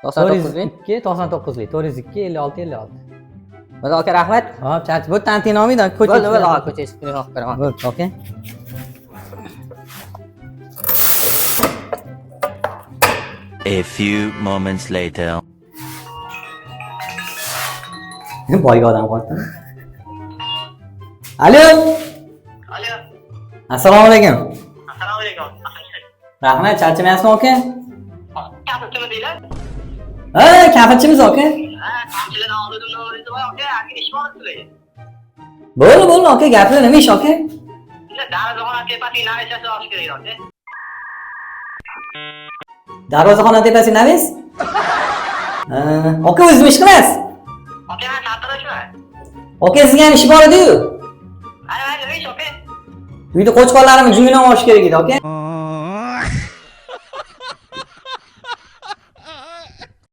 99 99lik 402 56 56. Bo'ldi aka, rahmat. Hop, charch. Bu tantina olmaydi, ko'cha. Bo'ldi, aka, ko'cha chiqib yo'q beraman. Bo'ldi, okay. A few moments later. Boyga odam qoldi. Alo. Alo. Assalomu alaykum. Assalomu alaykum. Rahmat, charchamayapsizmi aka? Kapitchimi deylar? Ha, kapitchimiz aka. Ha, kamchilardan oldim noringizni voy aka, aka ish bor sizlarga. Bo'ldi, aka, gaplar nima ish aka? Sizlar darvozaxona tepasiga navishasi olish kerak aka. Darvozaxona tepasi navis? Aka o'zim ish qilasiz? Aka, men sartaroshman. Aka sizga ham ish bor edi-yu. Ana, nima ish aka? Uyda qo'chqonlarimni jungini olish kerak edi aka.